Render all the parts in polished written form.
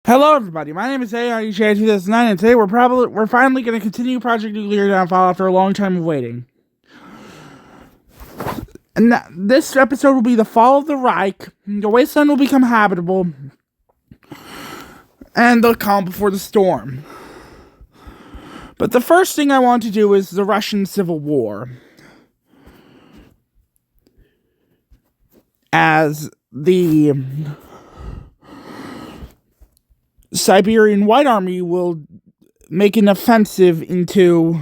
Hello, everybody. My name is AI2009, and today we're finally going to continue Project Nuclear Downfall after a long time of waiting. And this episode will be the fall of the Reich. The wasteland will become habitable, and the calm before the storm. But the first thing I want to do is the Russian Civil War, as the Siberian White Army will make an offensive into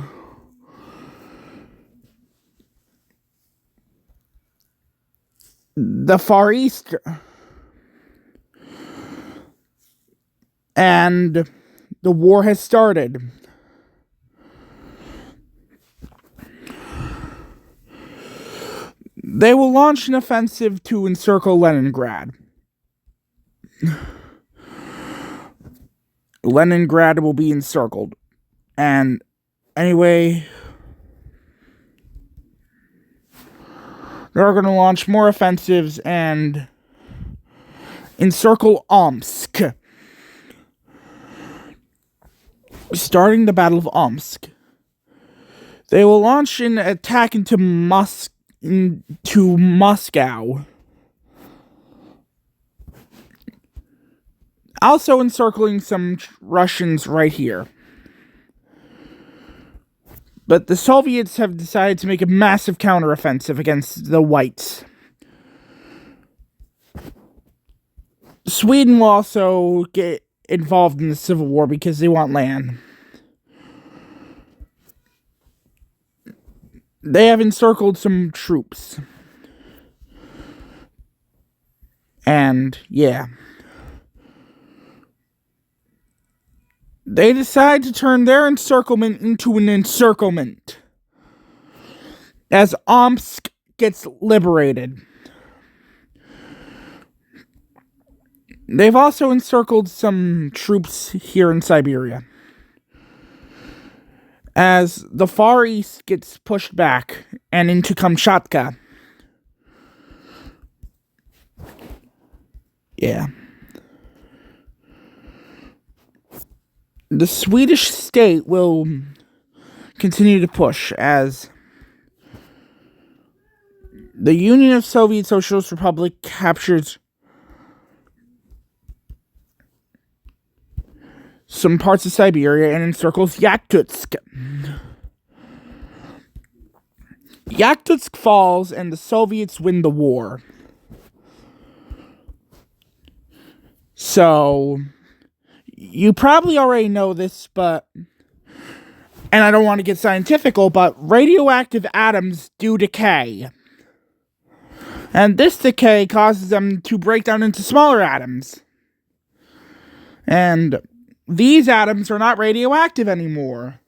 the Far East, and the war has started. They will launch an offensive to encircle Leningrad. Leningrad will be encircled. And anyway, they're going to launch more offensives and encircle Omsk, starting the Battle of Omsk. They will launch an attack into Moscow, also encircling some Russians right here. But the Soviets have decided to make a massive counteroffensive against the Whites. Sweden will also get involved in the Civil War because they want land. They have encircled some troops. And, yeah. They decide to turn their encirclement into an encirclement, as Omsk gets liberated. They've also encircled some troops here in Siberia, as the Far East gets pushed back and into Kamchatka. Yeah. The Swedish state will continue to push as the Union of Soviet Socialist Republic captures some parts of Siberia and encircles Yakutsk. Yakutsk falls and the Soviets win the war. So, you probably already know this, and I don't want to get scientifical, but radioactive atoms do decay. And this decay causes them to break down into smaller atoms. And these atoms are not radioactive anymore.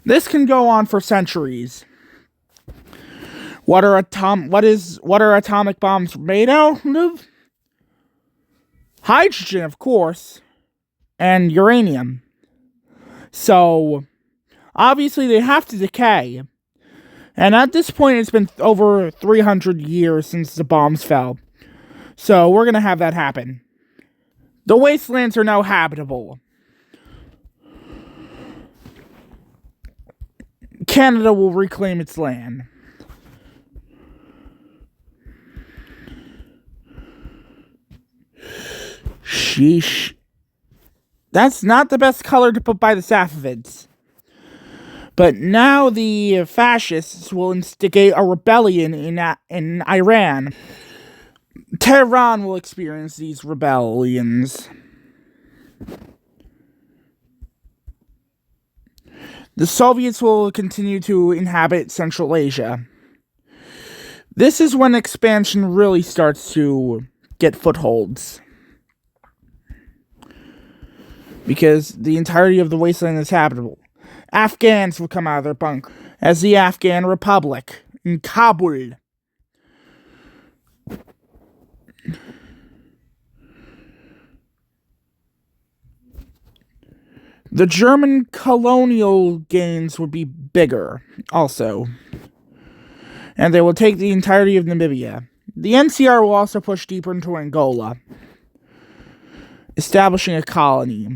This can go on for centuries. What are atomic bombs made out of? Hydrogen, of course, and uranium. So, obviously they have to decay. And at this point, it's been over 300 years since the bombs fell. So, we're going to have that happen. The wastelands are now habitable. Canada will reclaim its land. Sheesh. That's not the best color to put by the Safavids. But now the fascists will instigate a rebellion in Iran. Tehran will experience these rebellions. The Soviets will continue to inhabit Central Asia. This is when expansion really starts to get footholds, because the entirety of the wasteland is habitable. Afghans will come out of their bunker as the Afghan Republic in Kabul. The German colonial gains would be bigger, also. And they will take the entirety of Namibia. The NCR will also push deeper into Angola. establishing a colony.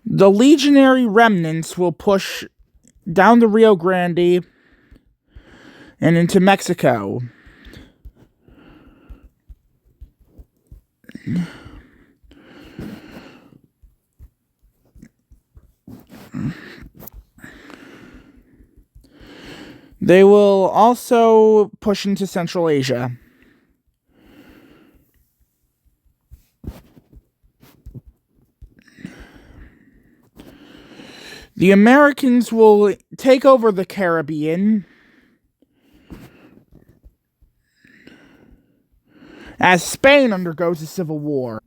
The legionary remnants will push down the Rio Grande and into Mexico. They will also push into Central Asia. The Americans will take over the Caribbean as Spain undergoes a civil war,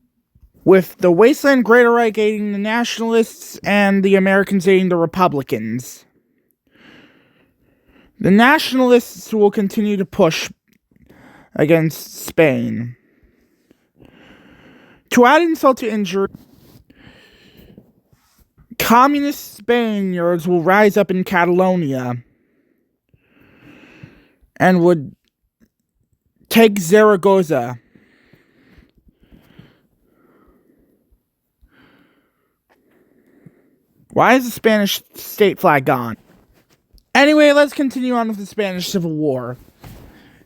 with the Wasteland Greater Reich aiding the nationalists and the Americans aiding the Republicans. The nationalists will continue to push against Spain. To add insult to injury, communist Spaniards will rise up in Catalonia and would take Zaragoza. Why is the Spanish state flag gone? Anyway, let's continue on with the Spanish Civil War.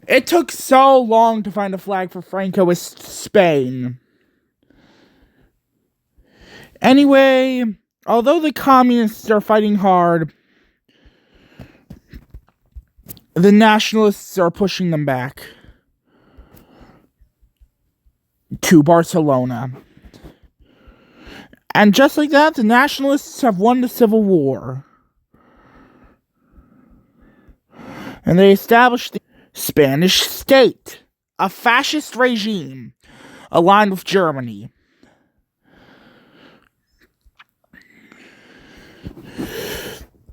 It took so long to find a flag for Francoist Spain. Anyway, although the communists are fighting hard, the nationalists are pushing them back to Barcelona. And just like that, the nationalists have won the Civil War. And they established the Spanish state, a fascist regime aligned with Germany.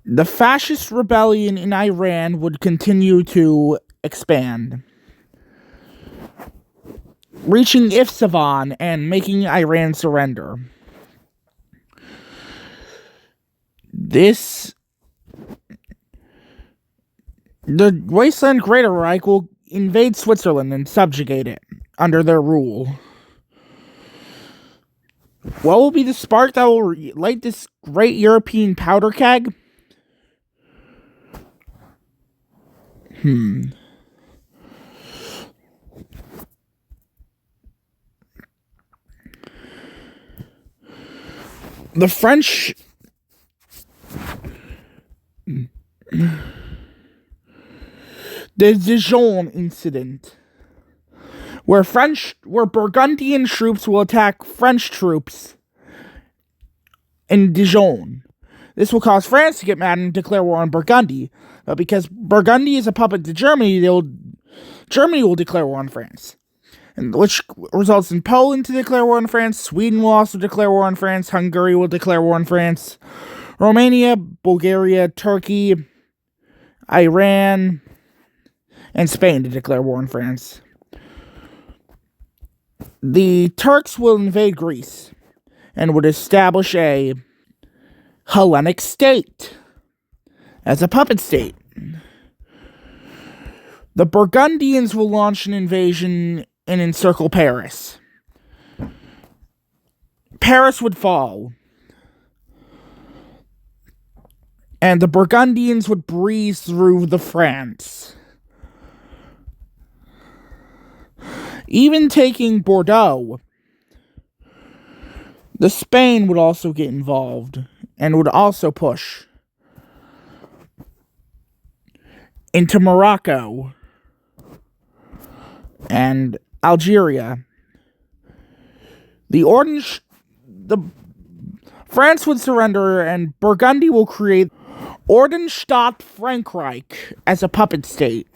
The fascist rebellion in Iran would continue to expand, reaching Isfahan and making Iran surrender. The Wasteland Greater Reich will invade Switzerland and subjugate it under their rule. What will be the spark that will light this great European powder keg? The French... The Dijon incident, where Burgundian troops will attack French troops in Dijon. This will cause France to get mad and declare war on Burgundy, but because Burgundy is a puppet to Germany, Germany will declare war on France, and which results in Poland to declare war on France. Sweden will also declare war on France. Hungary will declare war on France. Romania, Bulgaria, Turkey, Iran, and Spain to declare war on France. The Turks will invade Greece and would establish a Hellenic state as a puppet state. The Burgundians will launch an invasion and encircle Paris. Paris would fall, and the Burgundians would breeze through the France, even taking Bordeaux. The Spain would also get involved and would also push into Morocco and Algeria. France would surrender, and Burgundy will create Ordnungsstaat Frankreich as a puppet state.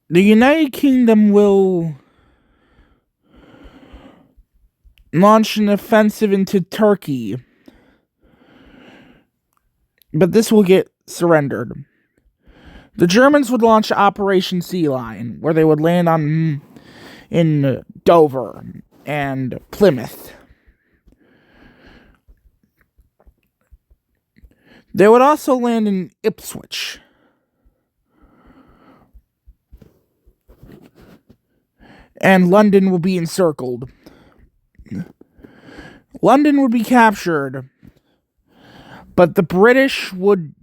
The United Kingdom will launch an offensive into Turkey, but this will get surrendered. The Germans would launch Operation Sea Lion, where they would land in Dover and Plymouth. They would also land in Ipswich. And London will be encircled. London would be captured, but the British would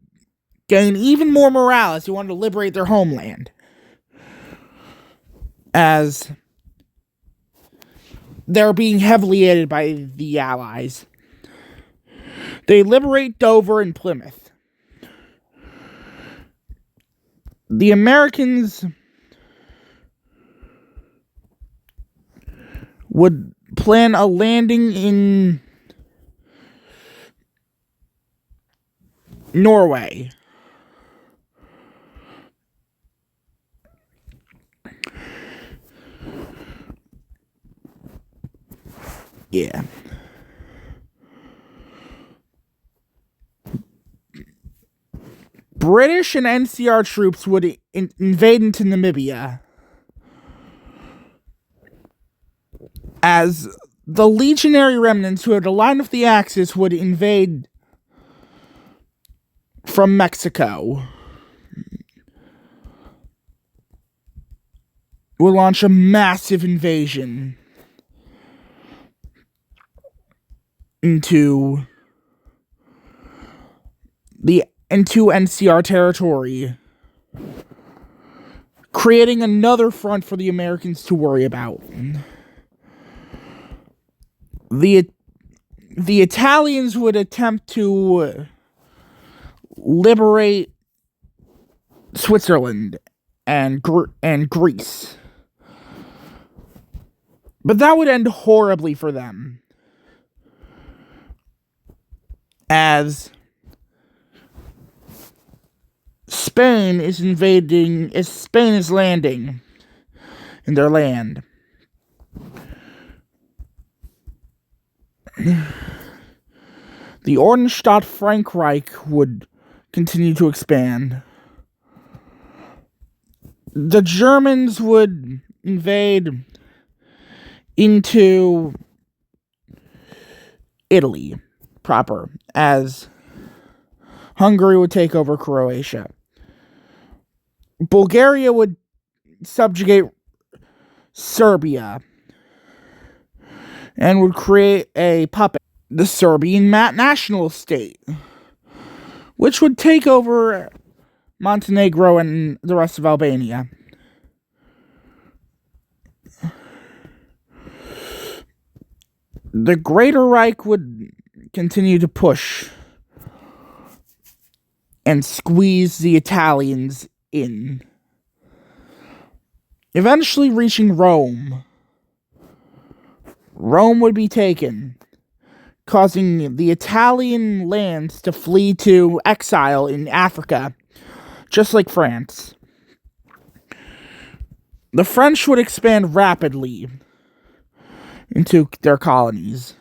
gain even more morale as they wanted to liberate their homeland, as they're being heavily aided by the Allies. They liberate Dover and Plymouth. The Americans would plan a landing in Norway. Yeah. British and NCR troops would invade into Namibia, as the legionary remnants who had aligned with the Axis would invade from Mexico. Would launch a massive invasion into NCR territory, creating another front for the Americans to worry about. The Italians would attempt to liberate Switzerland and Greece, but that would end horribly for them, as Spain is landing in their land. The Ordnungsstadt Reich would continue to expand. The Germans would invade into Italy proper, as Hungary would take over Croatia. Bulgaria would subjugate Serbia and would create a puppet, the Serbian national state, which would take over Montenegro and the rest of Albania. The Greater Reich would continue to push and squeeze the Italians in, eventually reaching Rome. Rome would be taken, causing the Italian lands to flee to exile in Africa, just like France. The French would expand rapidly into their colonies.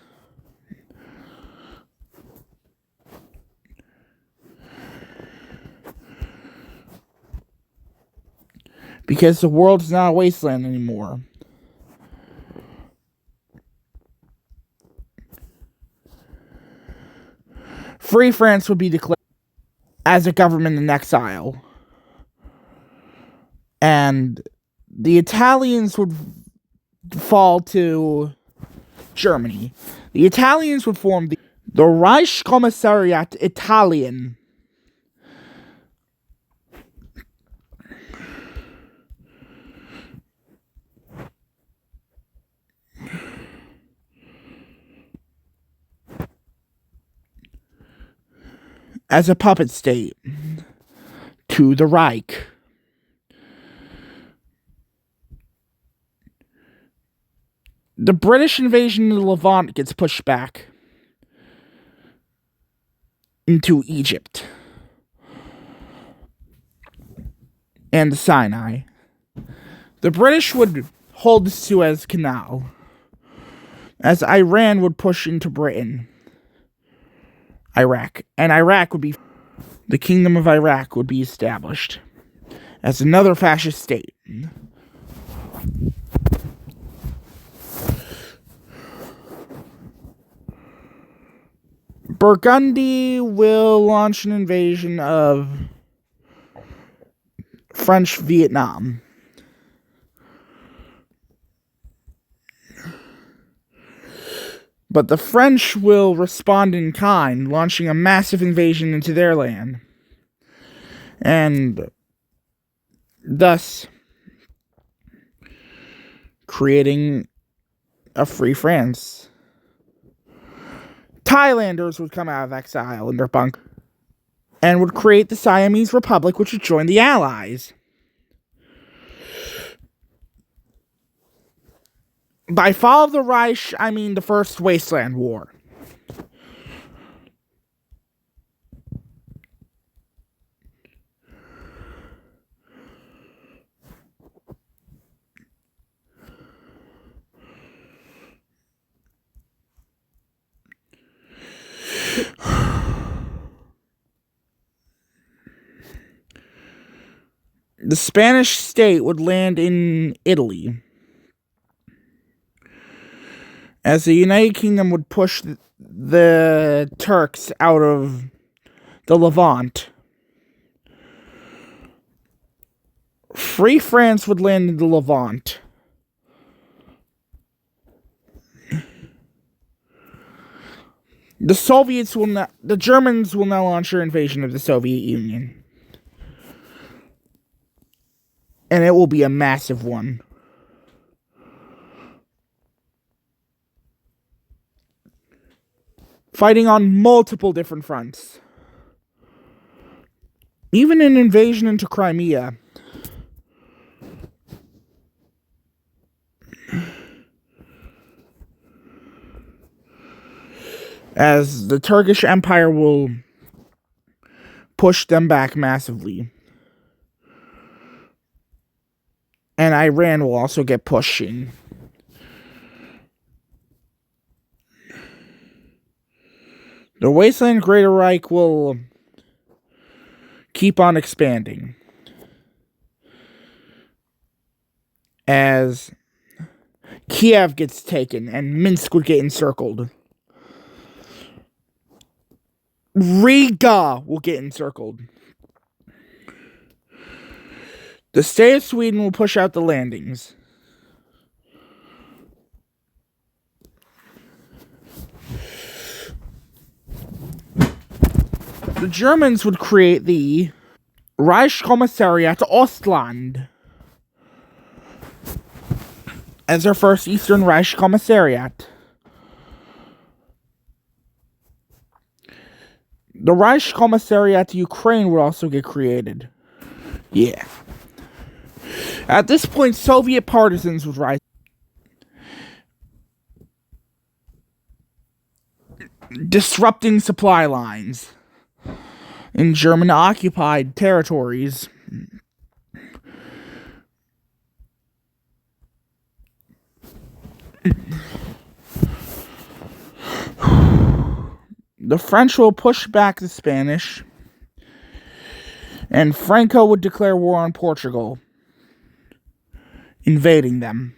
Because the world is not a wasteland anymore. Free France would be declared as a government in exile. And the Italians would fall to Germany. The Italians would form the Reich Commissariat Italien. As a puppet state to the Reich. The British invasion of the Levant gets pushed back into Egypt and the Sinai. The British would hold the Suez Canal, as Iran would push into Britain. Iraq. And Iraq would be... The Kingdom of Iraq would be established as another fascist state. Burgundy will launch an invasion of French Vietnam. But the French will respond in kind, launching a massive invasion into their land. And thus creating a free France. Thailanders would come out of exile in their bunk and would create the Siamese Republic, which would join the Allies. By fall of the Reich, I mean the First Wasteland War. The Spanish state would land in Italy, as the United Kingdom would push the Turks out of the Levant. Free France would land in the Levant. The Germans will now launch their invasion of the Soviet Union. And it will be a massive one. Fighting on multiple different fronts. Even an invasion into Crimea. As the Turkish Empire will push them back massively. And Iran will also get pushing. The Wasteland Greater Reich will keep on expanding. As Kiev gets taken and Minsk would get encircled. Riga will get encircled. The state of Sweden will push out the landings. The Germans would create the Reich Commissariat Ostland as their first Eastern Reich Commissariat. The Reich Commissariat Ukraine would also get created. Yeah. At this point, Soviet partisans would rise. Disrupting supply lines in German-occupied territories. The French will push back the Spanish, and Franco would declare war on Portugal, invading them.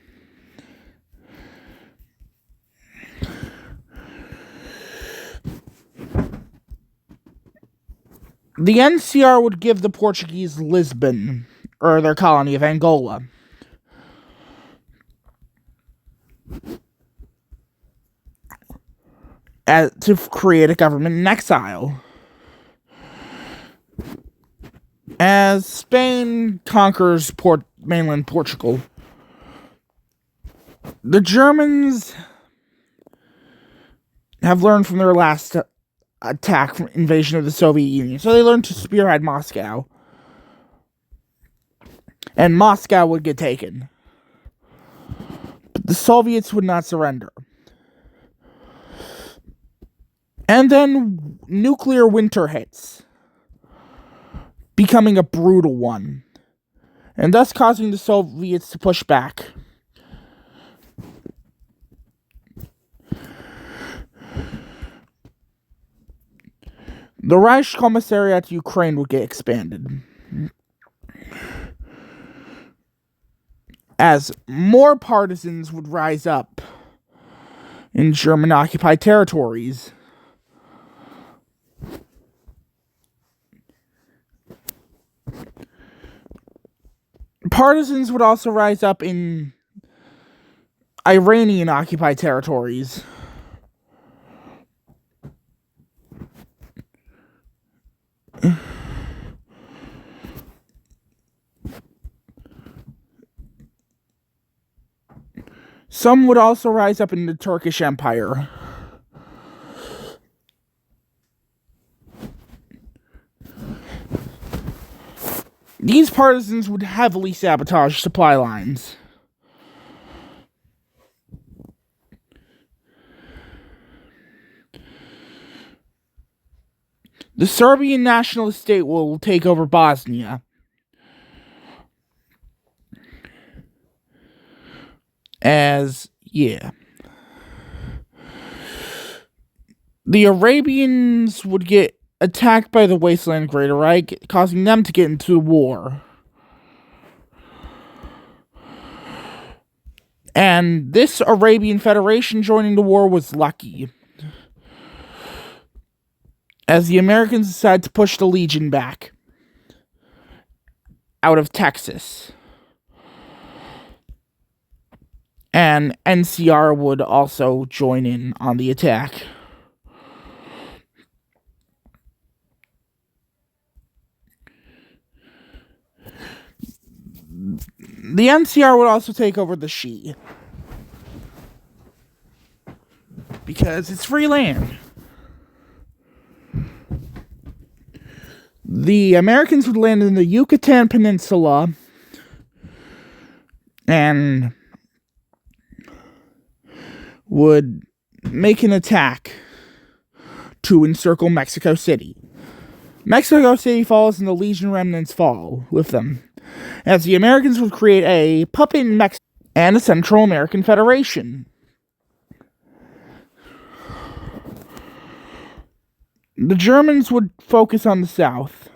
The NCR would give the Portuguese Lisbon, or their colony of Angola. To create a government in exile. As Spain conquers mainland Portugal, the Germans have learned from their last invasion of the Soviet Union, so they learned to spearhead Moscow. And Moscow would get taken. But the Soviets would not surrender. And then nuclear winter hits, becoming a brutal one, and thus causing the Soviets to push back. The Reich Commissariat Ukraine would get expanded, as more partisans would rise up in German-occupied territories. Partisans would also rise up in Iranian occupied territories. Some would also rise up in the Turkish Empire. These partisans would heavily sabotage supply lines. The Serbian nationalist state will take over Bosnia. The Arabians would get attacked by the Wasteland Greater Reich, causing them to get into war. And this Arabian Federation joining the war was lucky, as the Americans decided to push the Legion back out of Texas. And NCR would also join in on the attack. The NCR would also take over the Shi, because it's free land. The Americans would land in the Yucatan Peninsula and would make an attack to encircle Mexico City. Mexico City falls and the Legion remnants fall with them, as the Americans would create a puppet Mexico and a Central American Federation. The Germans would focus on the south,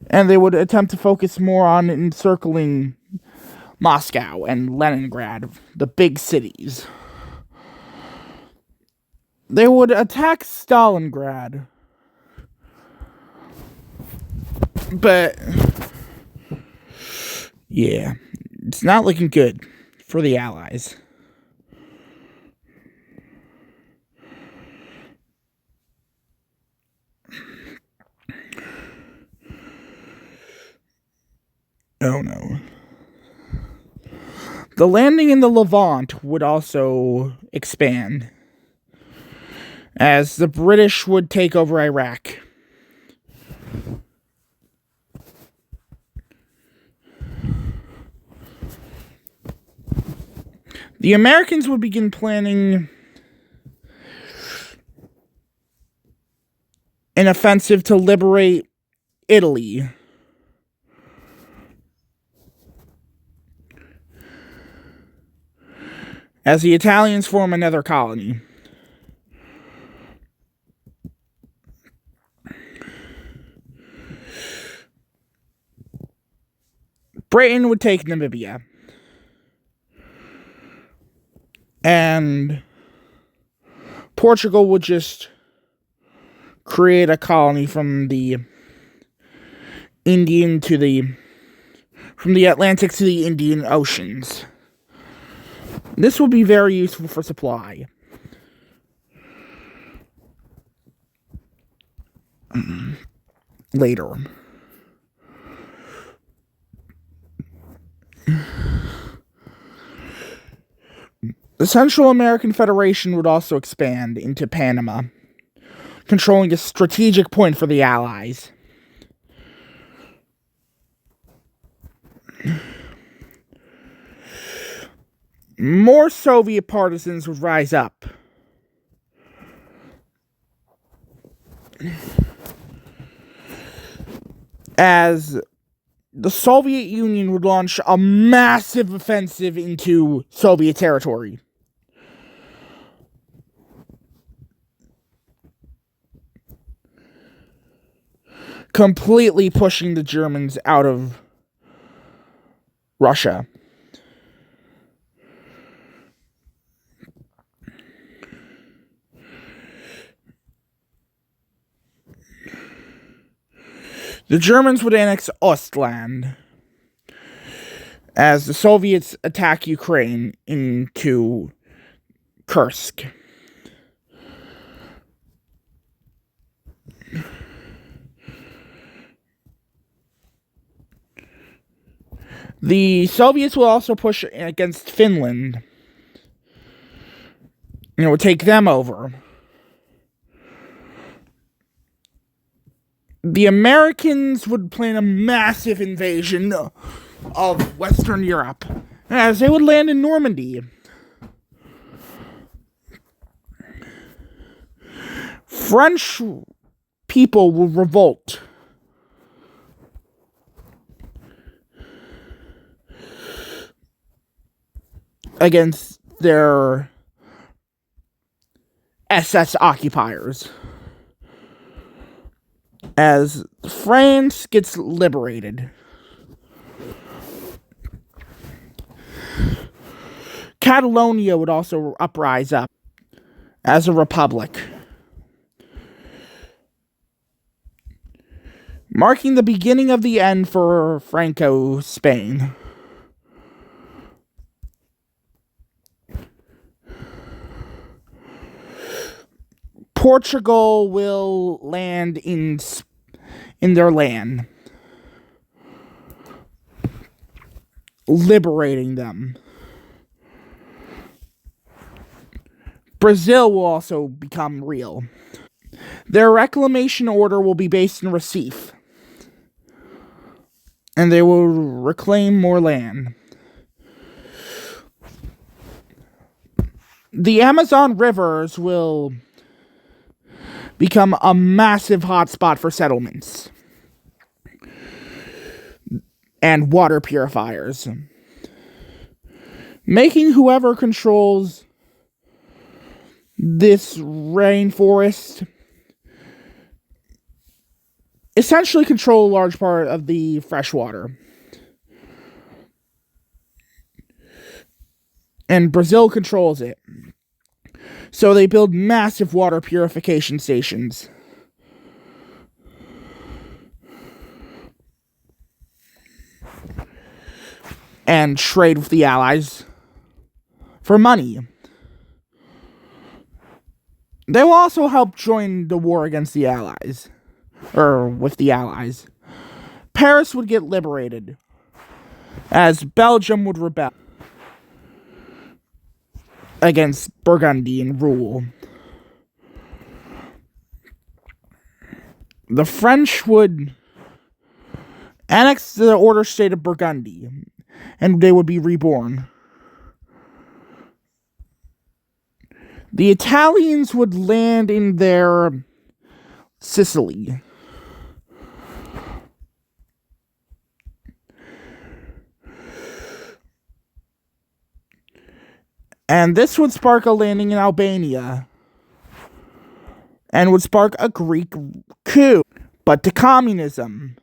and they would attempt to focus more on encircling Moscow and Leningrad, the big cities. They would attack Stalingrad, but yeah, it's not looking good for the Allies. Oh no. The landing in the Levant would also expand, as the British would take over Iraq. The Americans would begin planning an offensive to liberate Italy. As the Italians form another colony. Britain would take Namibia. And Portugal would just create a colony from the Atlantic to the Indian Oceans. This will be very useful for supply. Later. The Central American Federation would also expand into Panama, controlling a strategic point for the Allies. More Soviet partisans would rise up. As the Soviet Union would launch a massive offensive into Soviet territory. Completely pushing the Germans out of Russia. The Germans would annex Ostland as the Soviets attack Ukraine into Kursk. The Soviets will also push against Finland, and it would take them over. The Americans would plan a massive invasion of Western Europe, as they would land in Normandy. French people will revolt against their SS occupiers as France gets liberated. Catalonia would also uprise up as a republic, marking the beginning of the end for Franco Spain. Portugal will land in their land, liberating them. Brazil will also become real. Their reclamation order will be based in Recife, and they will reclaim more land. The Amazon rivers will become a massive hotspot for settlements and water purifiers, making whoever controls this rainforest essentially control a large part of the fresh water. And Brazil controls it. So they build massive water purification stations. And trade with the Allies for money. They will also help join the war against the Allies. Or with the Allies. Paris would get liberated, as Belgium would rebel against Burgundian rule. The French would annex the Order State of Burgundy, and they would be reborn. The Italians would land in their Sicily. And this would spark a landing in Albania, and would spark a Greek coup, but to communism.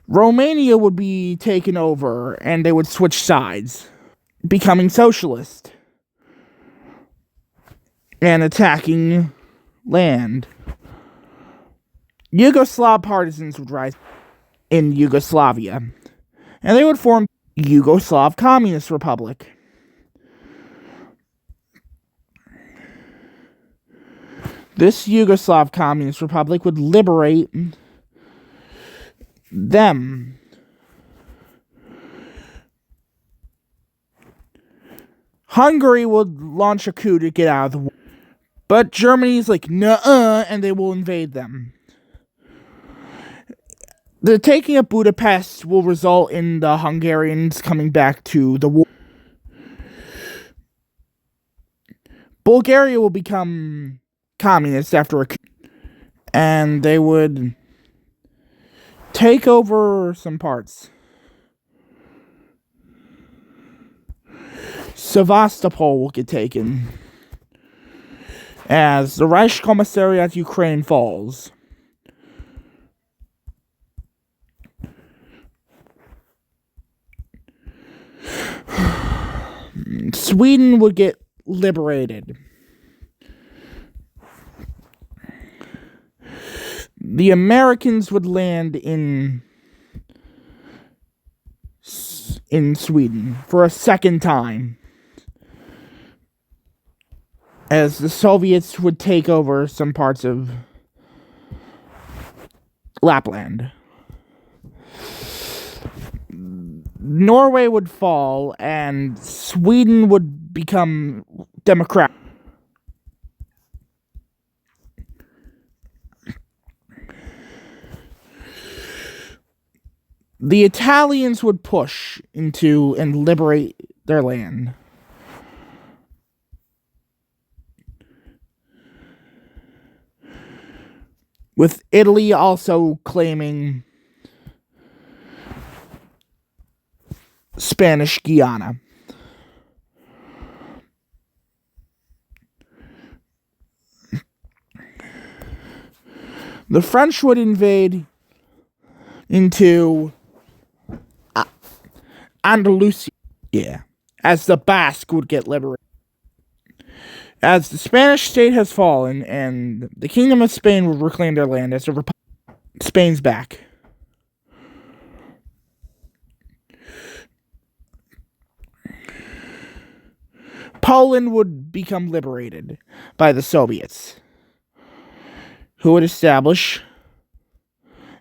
Romania would be taken over, and they would switch sides, becoming socialist, and attacking land. Yugoslav partisans would rise in Yugoslavia, and they would form Yugoslav Communist Republic. This Yugoslav Communist Republic would liberate them. Hungary would launch a coup to get out of the war, but Germany's like, nuh-uh, and they will invade them. The taking of Budapest will result in the Hungarians coming back to the war. Bulgaria will become communist after a coup, and they would take over some parts. Sevastopol will get taken as the Reich Commissariat Ukraine falls. Sweden would get liberated. the Americans would land in Sweden for a second time, as the Soviets would take over some parts of Lapland. Norway would fall, and Sweden would become democratic. The Italians would push into and liberate their land. With Italy also claiming Spanish Guiana. The French would invade into Andalusia, as the Basque would get liberated. As the Spanish state has fallen, and the Kingdom of Spain would reclaim their land as a republic, Spain's back. Poland would become liberated by the Soviets, who would establish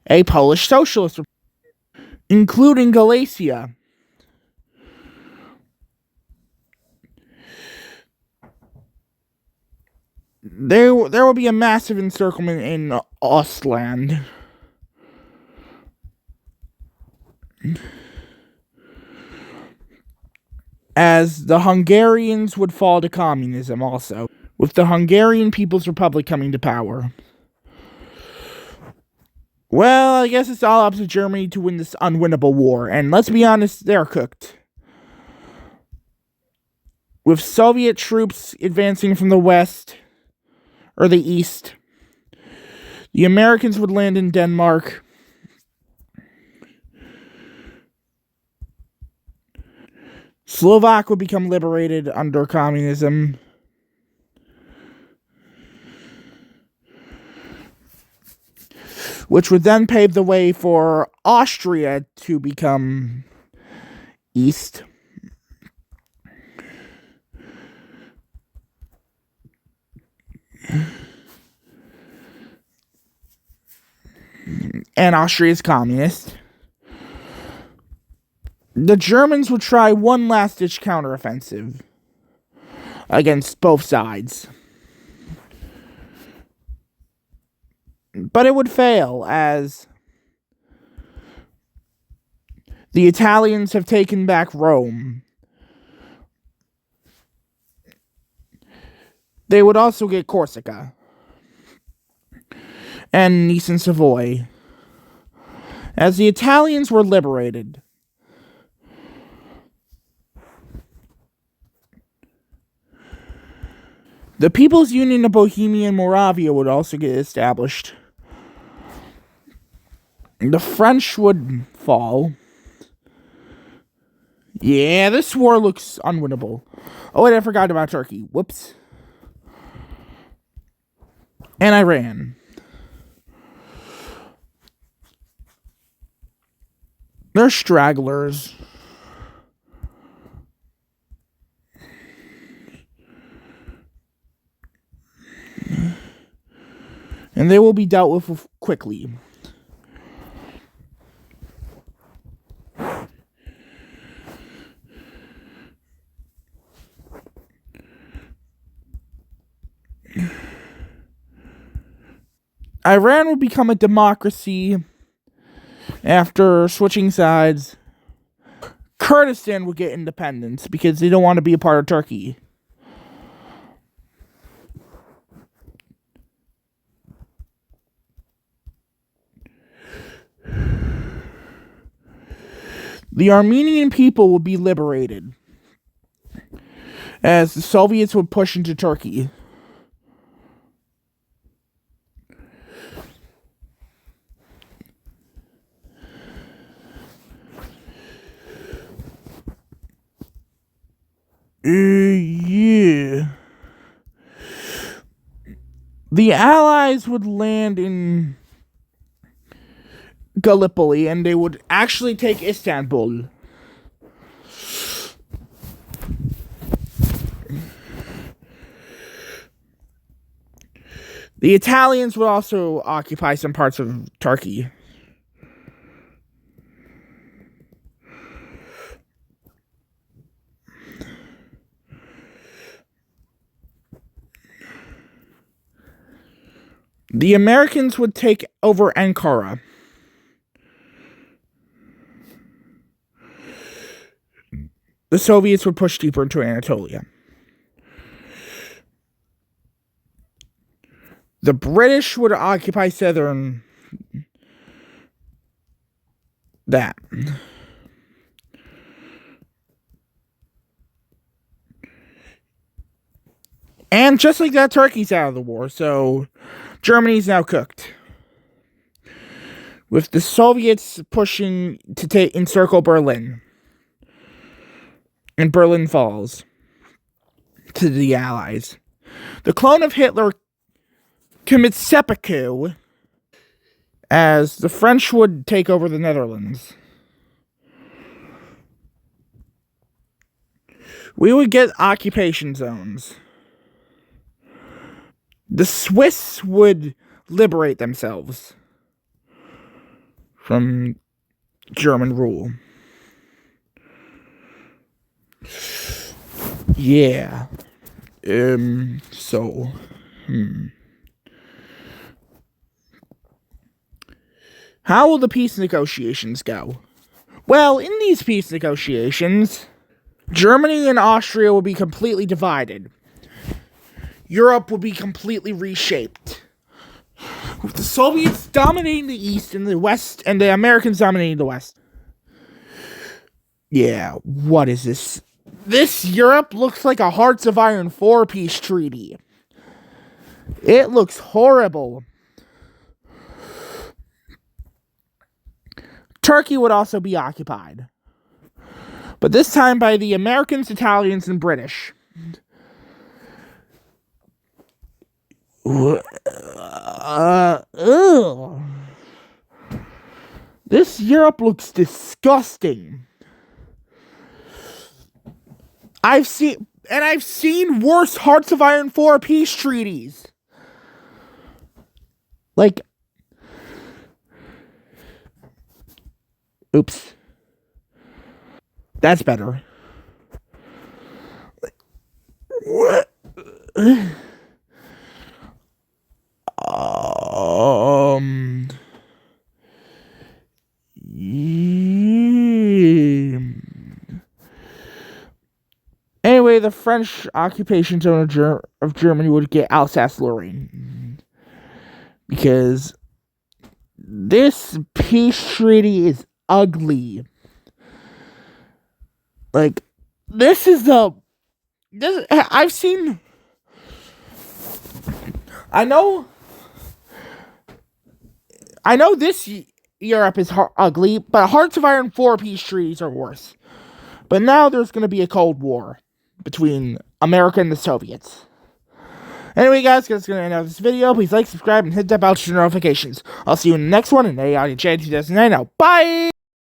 a Polish socialist republic, including Galicia. There will be a massive encirclement in Ostland. As the Hungarians would fall to communism also, with the Hungarian People's Republic coming to power. Well, I guess it's all up to Germany to win this unwinnable war, and let's be honest, they're cooked. With Soviet troops advancing from the west, or the east, the Americans would land in Denmark. Slovak would become liberated under communism. Which would then pave the way for Austria to become east. And Austria is communist. The Germans would try one last-ditch counteroffensive against both sides. But it would fail, as the Italians have taken back Rome. They would also get Corsica and Nice and Savoy. As the Italians were liberated, the People's Union of Bohemia and Moravia would also get established. The French would fall. Yeah, this war looks unwinnable. Oh wait, I forgot about Turkey. Whoops. And Iran. They're stragglers. And they will be dealt with quickly. Iran will become a democracy after switching sides. Kurdistan will get independence because they don't want to be a part of Turkey. The Armenian people will be liberated as the Soviets would push into Turkey. Yeah. The Allies would land in Gallipoli, and they would actually take Istanbul. The Italians would also occupy some parts of Turkey. The Americans would take over Ankara. The Soviets would push deeper into Anatolia. The British would occupy southern that. And just like that, Turkey's out of the war, so Germany's now cooked. With the Soviets pushing to encircle Berlin. And Berlin falls to the Allies. The clone of Hitler commits seppuku as the French would take over the Netherlands. We would get occupation zones. The Swiss would liberate themselves from German rule. Yeah. How will the peace negotiations go? Well, in these peace negotiations, Germany and Austria will be completely divided. Europe will be completely reshaped. With the Soviets dominating the East and the West, and the Americans dominating the West. Yeah, what is this? This Europe looks like a Hearts of Iron 4 peace treaty. It looks horrible. Turkey would also be occupied. But this time by the Americans, Italians, and British. This Europe looks disgusting. I've seen worse Hearts of Iron 4 peace treaties. Like, oops. That's better. What? Anyway, the French occupation zone of Germany would get Alsace-Lorraine. Because this peace treaty is ugly. Like, I've seen... I know this Europe is ugly, but Hearts of Iron 4 peace treaties are worse. But now there's going to be a Cold War between America and the Soviets. Anyway, guys, that's going to end out this video. Please like, subscribe, and hit that bell to notifications. I'll see you in the next one in AIJ 2009. Now, bye!